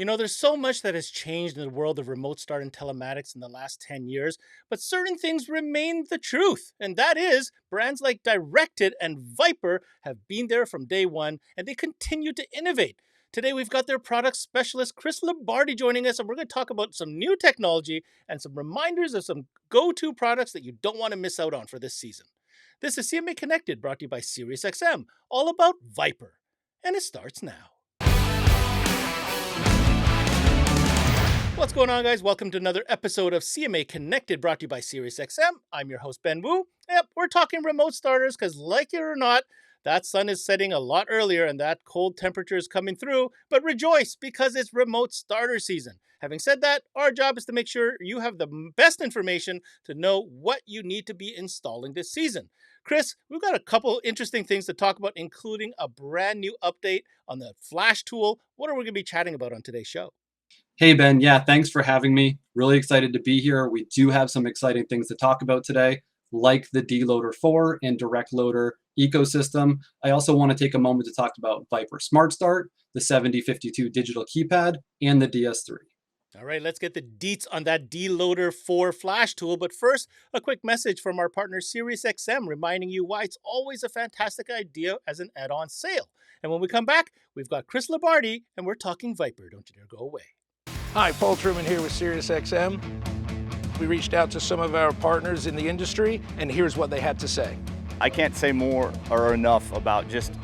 There's so much that has changed in the world of remote start and telematics in the last 10 years, but certain things remain the truth. And that is, brands like Directed and Viper have been there from day one, and they continue to innovate. Today, we've got their product specialist, CHRIS LIBARDI, joining us, and we're going to talk about some new technology and some reminders of some go-to products that you don't want to miss out on for this season. This is CMA Connected, brought to you by SiriusXM, all about Viper. And it starts now. What's going on, guys? Welcome to another episode of CMA Connected, brought to you by SiriusXM. I'm your host, Ben Wu. Yep, we're talking remote starters because, like it or not, that sun is setting a lot earlier and that cold temperature is coming through. But rejoice, because it's remote starter season. Having said that, our job is to make sure you have the best information to know what you need to be installing this season. Chris, we've got a couple interesting things to talk about, including a brand new update on the Flash tool. What are we going to be chatting about on today's show? Hey, Ben. Yeah, thanks for having me. Really excited to be here. We do have some exciting things to talk about today, like the DLoader 4 and Direct Loader ecosystem. I also want to take a moment to talk about Viper Smart Start, the 7052 digital keypad, and the DS3. All right, let's get the deets on that DLoader 4 Flash tool. But first, a quick message from our partner SiriusXM reminding you why it's always a fantastic idea as an add-on sale. And when we come back, we've got CHRIS LIBARDI, and we're talking Viper. Don't you dare go away. Hi, Paul Truman here with SiriusXM. We reached out to some of our partners in the industry, and here's what they had to say. I can't say more or enough about just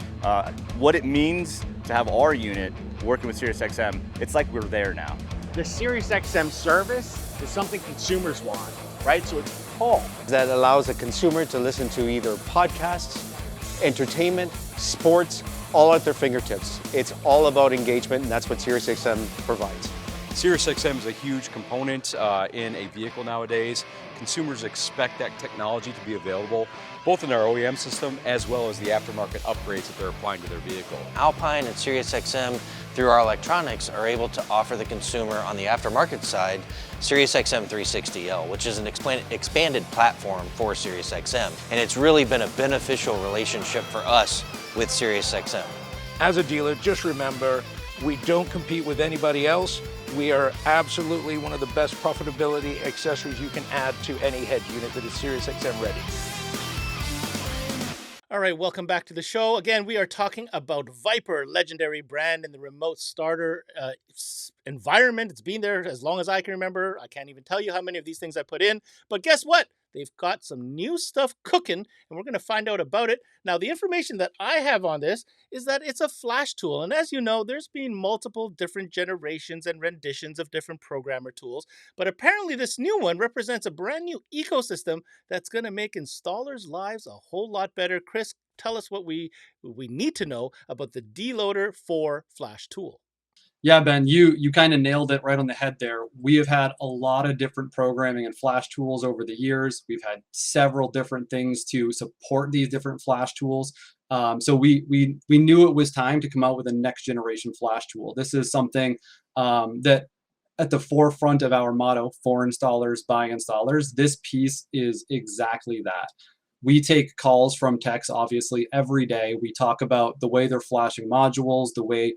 what it means to have our unit working with SiriusXM. It's like we're there now. The SiriusXM service is something consumers want, right? So it's Paul. That allows a consumer to listen to either podcasts, entertainment, sports, all at their fingertips. It's all about engagement, and that's what SiriusXM provides. SiriusXM is a huge component in a vehicle nowadays. Consumers expect that technology to be available both in our OEM system as well as the aftermarket upgrades that they're applying to their vehicle. Alpine and SiriusXM, through our electronics, are able to offer the consumer on the aftermarket side SiriusXM 360L, which is an expanded platform for SiriusXM. And it's really been a beneficial relationship for us with SiriusXM. As a dealer, just remember, we don't compete with anybody else. We are absolutely one of the best profitability accessories you can add to any head unit that is SiriusXM ready. All right, welcome back to the show. Again, we are talking about Viper, legendary brand in the remote starter environment. It's been there as long as I can remember. I can't even tell you how many of these things I put in. But guess what? They've got some new stuff cooking, and we're going to find out about it. Now, the information that I have on this is that it's a Flash tool. And as you know, there's been multiple different generations and renditions of different programmer tools. But apparently this new one represents a brand new ecosystem that's going to make installers' lives a whole lot better. Chris, tell us what we need to know about the DLoader 4 Flash tool. Yeah, Ben, you kind of nailed it right on the head there. We have had a lot of different programming and Flash tools over the years. We've had several different things to support these different Flash tools. So we knew it was time to come out with a next generation Flash tool. This is something that at the forefront of our motto, for installers, by installers. This piece is exactly that. We take calls from techs, obviously, every day. We talk about the way they're flashing modules, the way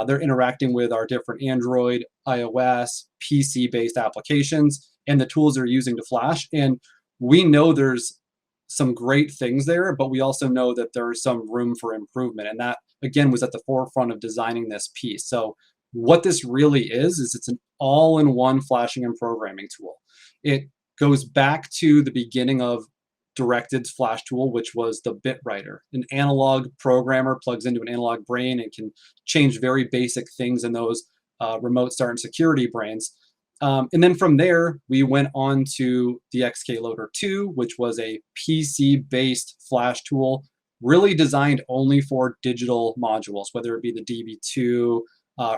they're interacting with our different Android, iOS, PC-based applications, and the tools they're using to flash. And we know there's some great things there, but we also know that there's some room for improvement. And that, again, was at the forefront of designing this piece. So what this really is it's an all-in-one flashing and programming tool. It goes back to the beginning of Directed's Flash tool, which was the bit writer. An analog programmer plugs into an analog brain and can change very basic things in those remote start and security brains. And then from there, we went on to the XKLoader 2, which was a PC-based Flash tool, really designed only for digital modules, whether it be the DB2,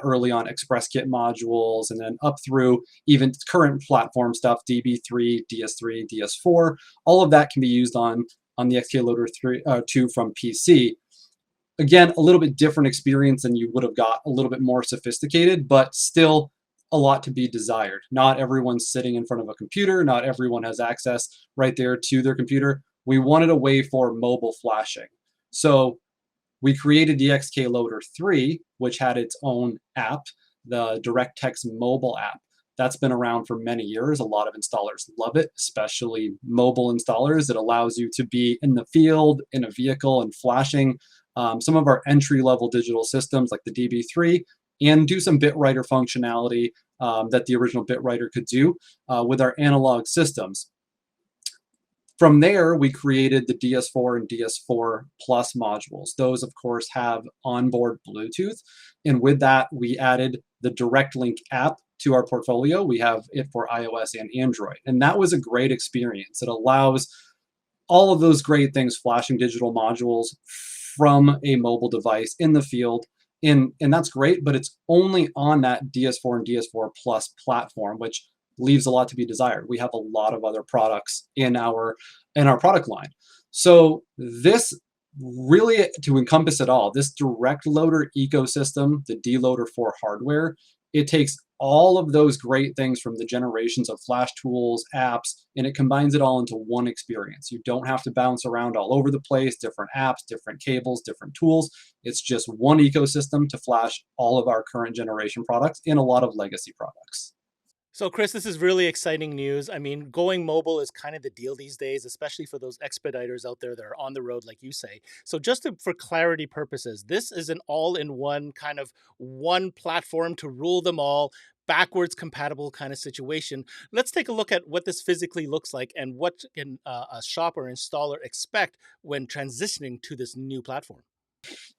early on ExpressKit modules, and then up through even current platform stuff, DB3, DS3, DS4. All of that can be used on the XKLoader 2 from PC. Again, a little bit different experience than you would have got, a little bit more sophisticated, but still a lot to be desired. Not everyone's sitting in front of a computer. Not everyone has access right there to their computer. We wanted a way for mobile flashing. So we created the XKLoader 3, which had its own app the direct text mobile app. That's been around for many years. A lot of installers love it, especially mobile installers. It allows you to be in the field, in a vehicle, and flashing some of our entry-level digital systems like the DB3, and do some bit writer functionality that the original bit writer could do with our analog systems. From there, we created the DS4 and DS4 Plus modules. Those, of course, have onboard Bluetooth. And with that, we added the Direct Link app to our portfolio. We have it for iOS and Android. And that was a great experience. It allows all of those great things, flashing digital modules from a mobile device in the field. And that's great, but it's only on that DS4 and DS4 Plus platform, which leaves a lot to be desired. We have a lot of other products in our product line. So this really, to encompass it all, this direct loader ecosystem, the DLoader 4 hardware, it takes all of those great things from the generations of flash tools, apps, and it combines it all into one experience. You don't have to bounce around all over the place, different apps, different cables, different tools. It's just one ecosystem to flash all of our current generation products and a lot of legacy products. So, Chris, this is really exciting news. I mean, going mobile is kind of the deal these days, especially for those expediters out there that are on the road, like you say. So for clarity purposes, this is an all-in-one kind of one platform to rule them all, backwards compatible kind of situation. Let's take a look at what this physically looks like and what can a shopper installer expect when transitioning to this new platform.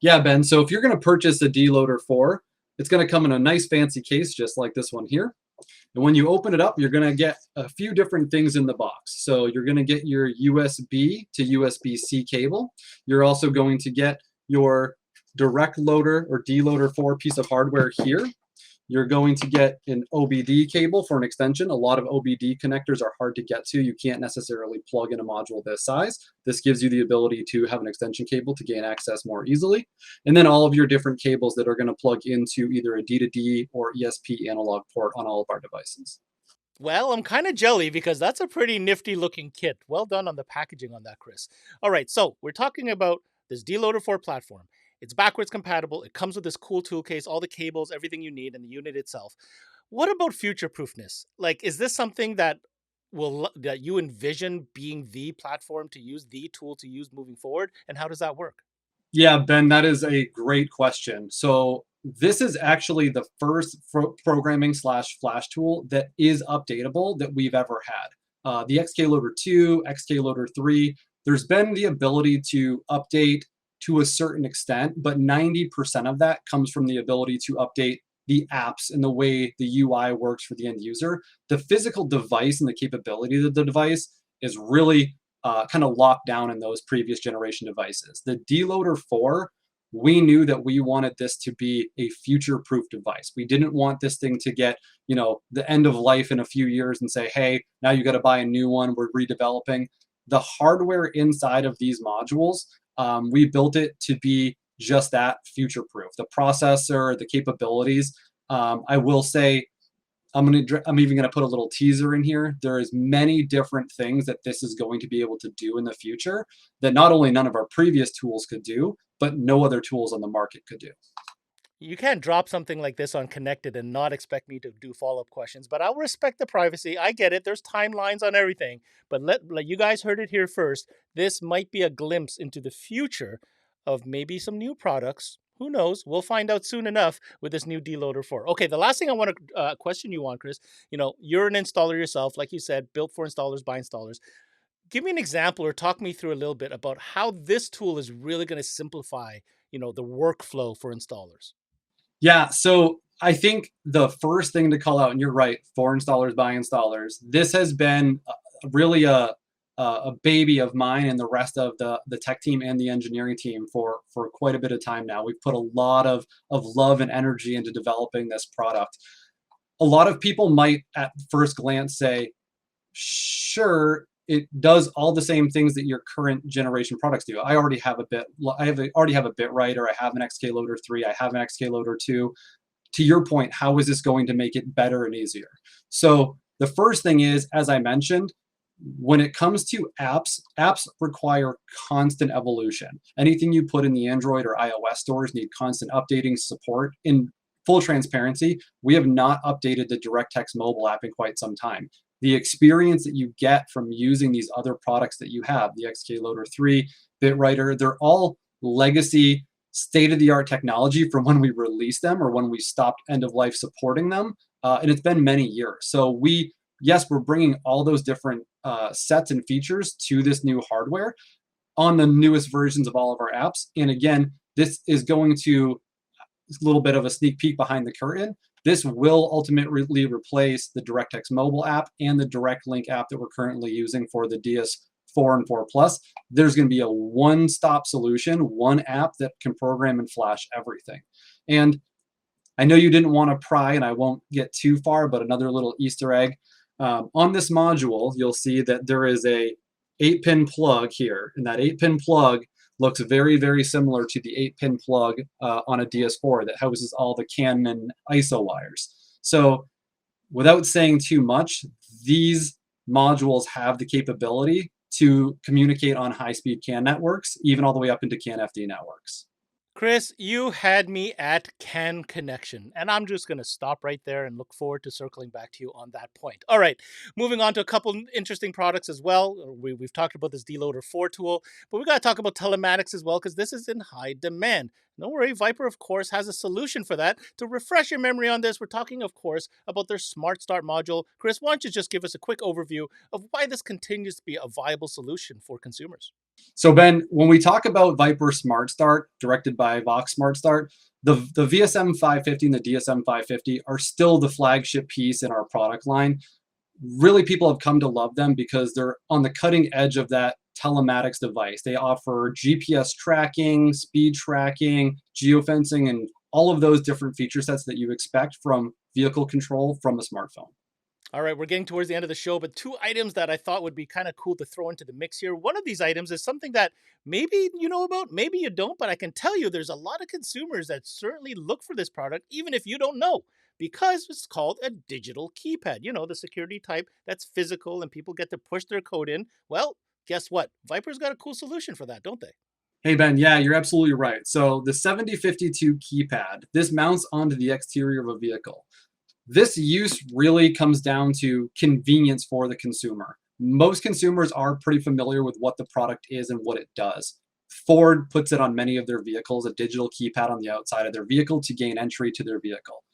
Yeah, Ben. So if you're going to purchase a DLoader 4, it's going to come in a nice fancy case, just like this one here. And when you open it up, you're going to get a few different things in the box. So you're going to get your USB to USB-C cable. You're also going to get your direct loader or DLoader 4 piece of hardware here. You're going to get an OBD cable for an extension. A lot of OBD connectors are hard to get to. You can't necessarily plug in a module this size. This gives you the ability to have an extension cable to gain access more easily. And then all of your different cables that are going to plug into either a D2D or ESP analog port on all of our devices. Well, I'm kind of jelly because that's a pretty nifty looking kit. Well done on the packaging on that, Chris. All right, so we're talking about this DLoader 4 platform. It's backwards compatible. It comes with this cool tool case, all the cables, everything you need, and the unit itself. What about future-proofness? Like, is this something that you envision being the platform to use, the tool to use moving forward? And how does that work? Yeah, Ben, that is a great question. So this is actually the first programming / flash tool that is updatable that we've ever had. The XKLoader 2, XKLoader 3, there's been the ability to update to a certain extent, but 90% of that comes from the ability to update the apps and the way the UI works for the end user. The physical device and the capability of the device is really kind of locked down in those previous generation devices. The DLoader 4, we knew that we wanted this to be a future-proof device. We didn't want this thing to get, the end of life in a few years and say, hey, now you got to buy a new one, we're redeveloping. The hardware inside of these modules, we built it to be just that, future-proof. The processor, the capabilities. I will say, I'm even going to put a little teaser in here. There is many different things that this is going to be able to do in the future that not only none of our previous tools could do, but no other tools on the market could do. You can't drop something like this on Connected and not expect me to do follow-up questions, but I'll respect the privacy. I get it. There's timelines on everything, but you guys heard it here first. This might be a glimpse into the future of maybe some new products. Who knows? We'll find out soon enough with this new DLoader 4. Okay, the last thing I want to question you on, Chris, you're an installer yourself, like you said, built for installers by installers. Give me an example or talk me through a little bit about how this tool is really going to simplify, the workflow for installers. Yeah, so I think the first thing to call out, and you're right, for installers by installers, this has been really a baby of mine and the rest of the tech team and the engineering team for quite a bit of time now. We've put a lot of love and energy into developing this product. A lot of people might at first glance say, sure, it does all the same things that your current generation products do. I already have a bit writer. I have an XKLoader 3. I have an XKLoader 2. To your point, how is this going to make it better and easier? So the first thing is, as I mentioned, when it comes to apps require constant evolution. Anything you put in the Android or iOS stores need constant updating support. And full transparency, we have not updated the DirectX mobile app in quite some time. The experience that you get from using these other products that you have, the XKLoader 3, BitWriter, they're all legacy state-of-the-art technology from when we released them or when we stopped end-of-life supporting them. And it's been many years. So yes, we're bringing all those different sets and features to this new hardware on the newest versions of all of our apps. And again, this is going to, a little bit of a sneak peek behind the curtain, this will ultimately replace the DirectX mobile app and the Direct Link app that we're currently using for the DS4 and 4 Plus. There's going to be a one-stop solution, one app that can program and flash everything. And I know you didn't want to pry, and I won't get too far, but another little Easter egg. On this module, you'll see that there is a 8-pin plug here, and that 8-pin plug looks very, very similar to the 8-pin plug on a DS4 that houses all the CAN and ISO wires. So without saying too much, these modules have the capability to communicate on high-speed CAN networks, even all the way up into CAN FD networks. Chris, you had me at CAN connection, and I'm just going to stop right there and look forward to circling back to you on that point. All right, moving on to a couple interesting products as well. We've talked about this DLoader 4 tool, but we got to talk about telematics as well because this is in high demand. Don't worry, Viper, of course, has a solution for that. To refresh your memory on this, we're talking, of course, about their Smart Start module. Chris, why don't you just give us a quick overview of why this continues to be a viable solution for consumers? So Ben, when we talk about Viper Smart Start, directed by Vox Smart Start, the VSM 550 and the DSM 550 are still the flagship piece in our product line. Really, people have come to love them because they're on the cutting edge of that telematics device. They offer GPS tracking, speed tracking, geofencing, and all of those different feature sets that you expect from vehicle control from a smartphone. All right, we're getting towards the end of the show, but two items that I thought would be kind of cool to throw into the mix here. One of these items is something that maybe you know about, maybe you don't, but I can tell you there's a lot of consumers that certainly look for this product, even if you don't know, because it's called a digital keypad. You know, the security type that's physical and people get to push their code in. Well, guess what? Viper's got a cool solution for that, don't they? Hey Ben, yeah, you're absolutely right. So the 7052 keypad, this mounts onto the exterior of a vehicle. This use really comes down to convenience for the consumer. Most consumers are pretty familiar with what the product is and what it does. Ford puts it on many of their vehicles, a digital keypad on the outside of their vehicle to gain entry to their vehicle.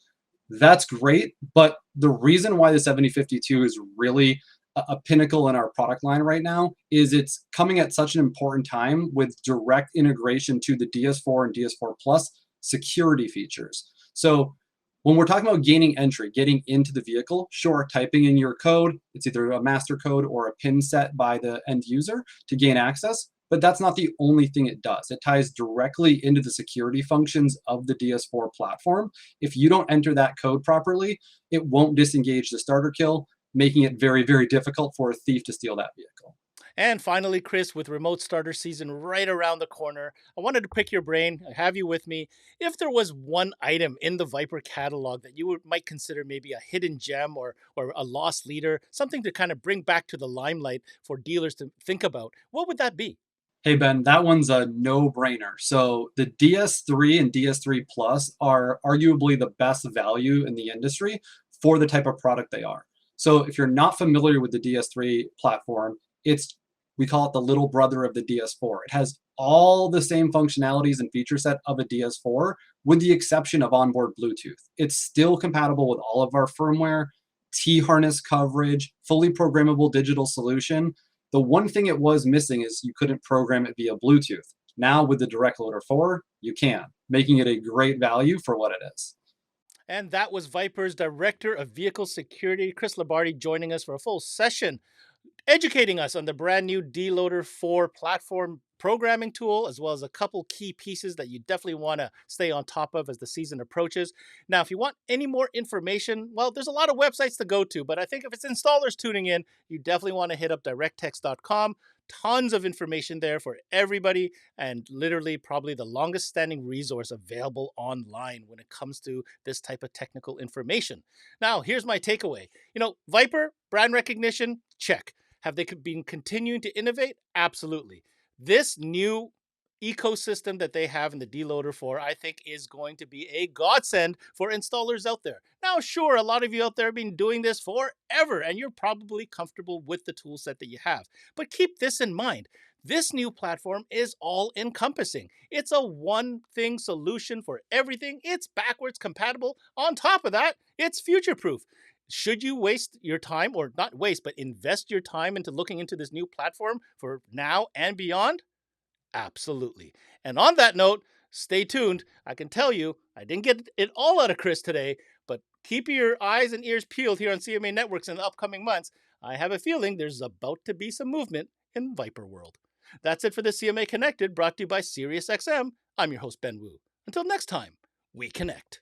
That's great, but the reason why the 7052 is really a pinnacle in our product line right now is it's coming at such an important time with direct integration to the DS4 and DS4 Plus security features. So when we're talking about gaining entry, getting into the vehicle, sure, typing in your code, it's either a master code or a PIN set by the end user to gain access, but that's not the only thing it does. It ties directly into the security functions of the DS4 platform. If you don't enter that code properly, it won't disengage the starter kill, making it very, very difficult for a thief to steal that vehicle. And finally, Chris, with remote starter season right around the corner, I wanted to pick your brain. I have you with me. If there was one item in the Viper catalog that you might consider maybe a hidden gem or a lost leader, something to kind of bring back to the limelight for dealers to think about, what would that be? Hey Ben, that one's a no-brainer. So the DS3 and DS3 Plus are arguably the best value in the industry for the type of product they are. So if you're not familiar with the DS3 platform, we call it the little brother of the DS4. It has all the same functionalities and feature set of a DS4 with the exception of onboard Bluetooth. It's still compatible with all of our firmware, T-harness coverage, fully programmable digital solution. The one thing it was missing is you couldn't program it via Bluetooth. Now with the DirectLoader 4, you can, making it a great value for what it is. And that was Viper's Director of Vehicle Security, CHRIS LIBARDI, joining us for a full session, educating us on the brand new DLoader 4 platform programming tool, as well as a couple key pieces that you definitely want to stay on top of as the season approaches. Now, if you want any more information, well, there's a lot of websites to go to, but I think if it's installers tuning in, you definitely want to hit up directtext.com. Tons of information there for everybody, and literally probably the longest standing resource available online when it comes to this type of technical information. Now, here's my takeaway. Viper, brand recognition, check. Have they been continuing to innovate? Absolutely. This new ecosystem that they have in the DLoader 4, I think, is going to be a godsend for installers out there. Now, sure, a lot of you out there have been doing this forever, and you're probably comfortable with the tool set that you have. But keep this in mind. This new platform is all-encompassing. It's a one-thing solution for everything. It's backwards compatible. On top of that, it's future-proof. Should you waste your time, or not waste, but invest your time into looking into this new platform for now and beyond? Absolutely. And on that note, stay tuned. I can tell you, I didn't get it all out of Chris today, but keep your eyes and ears peeled here on CMA Networks in the upcoming months. I have a feeling there's about to be some movement in Viper World. That's it for the CMA Connected, brought to you by SiriusXM. I'm your host, Ben Wu. Until next time, we connect.